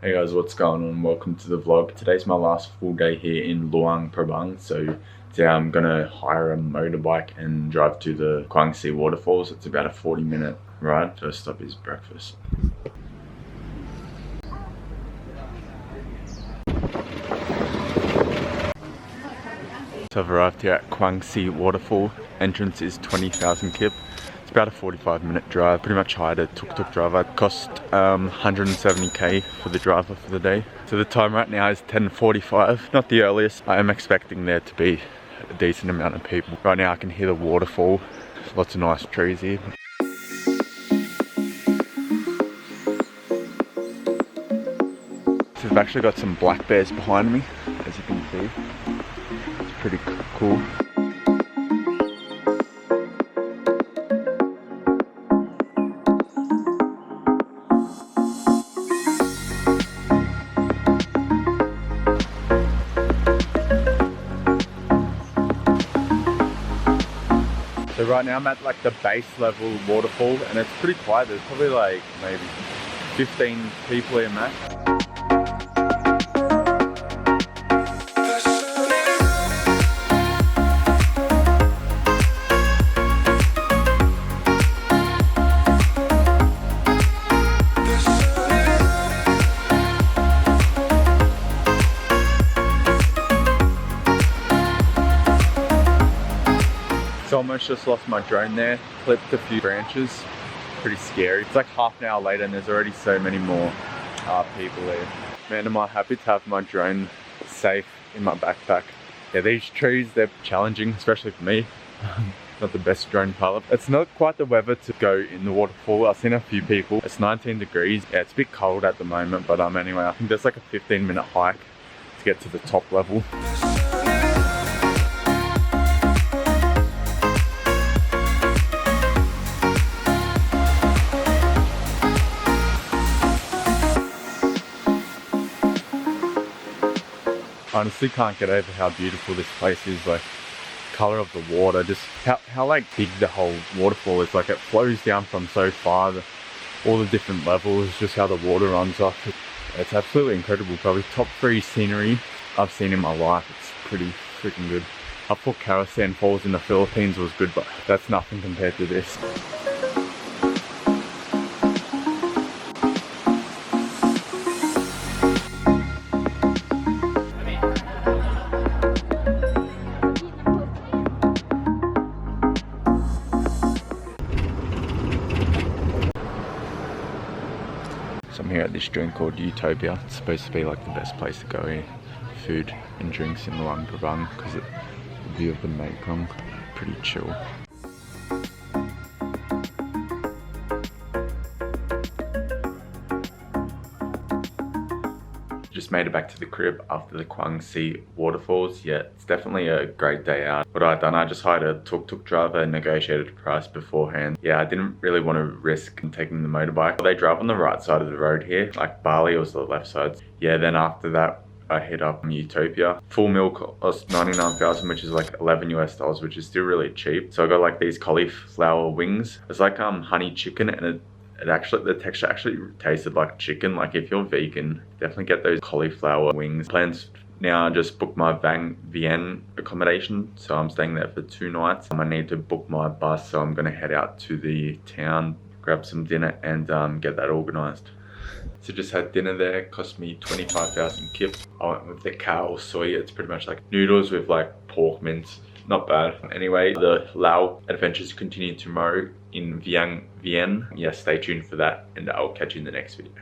Hey guys, what's going on? Welcome to the vlog. Today's my last full day here in Luang Prabang. So today I'm gonna hire a motorbike and drive to the Kuang Si waterfalls. It's about a 40-minute ride. First stop is breakfast. So I've arrived here at Kuang Si waterfall. Entrance is 20,000 kip. It's about a 45-minute drive. Pretty much hired a tuk-tuk driver. It cost 170k for the driver for the day. So the time right now is 10:45. Not the earliest. I am expecting there to be a decent amount of people. Right now I can hear the waterfall. Lots of nice trees here. So we've actually got some black bears behind me, as you can see. It's pretty cool. So right now I'm at like the base level waterfall and it's pretty quiet. There's probably like maybe 15 people here max. So almost just lost my drone there, clipped a few branches, pretty scary. It's like half an hour later and there's already so many more people there. Man, am I happy to have my drone safe in my backpack. Yeah, these trees, they're challenging, especially for me. Not the best drone pilot. It's not quite the weather to go in the waterfall. I've seen a few people. It's 19 degrees. Yeah, it's a bit cold at the moment, but anyway, I think there's like a 15-minute hike to get to the top level. Honestly can't get over how beautiful this place is. Like color of the water, just how like big the whole waterfall is. Like it flows down from so far, all the different levels, just how the water runs off. It's absolutely incredible. Probably top 3 scenery I've seen in my life. It's pretty freaking good. I thought Kuang Si Falls in the Philippines was good, but that's nothing compared to this. So I'm here at this joint called Utopia. It's supposed to be like the best place to go here. Food and drinks in Luang Prabang because the view of the Mekong, pretty chill. Just made it back to the crib after the Kuang Si waterfalls. Yeah, it's definitely a great day out. What I've done, I just hired a tuk-tuk driver and negotiated a price beforehand. Yeah, I didn't really want to risk taking the motorbike. They drive on the right side of the road here, like Bali was the left side. Yeah, then after that, I hit up Utopia. Full meal cost 99,000, which is like $11 US, which is still really cheap. So I got like these cauliflower wings. It's like honey chicken, and it actually, the texture actually tasted like chicken. Like if you're vegan, definitely get those cauliflower wings. Plans now, just book my Vienne accommodation. So I'm staying there for 2 nights. I need to book my bus, so I'm gonna head out to the town, grab some dinner and get that organized. So just had dinner there, cost me 25,000 kip. I went with the cow soy. It's pretty much like noodles with like pork mince. Not bad. Anyway, the Laos adventures continue tomorrow in Vienne. Yeah, stay tuned for that and I'll catch you in the next video.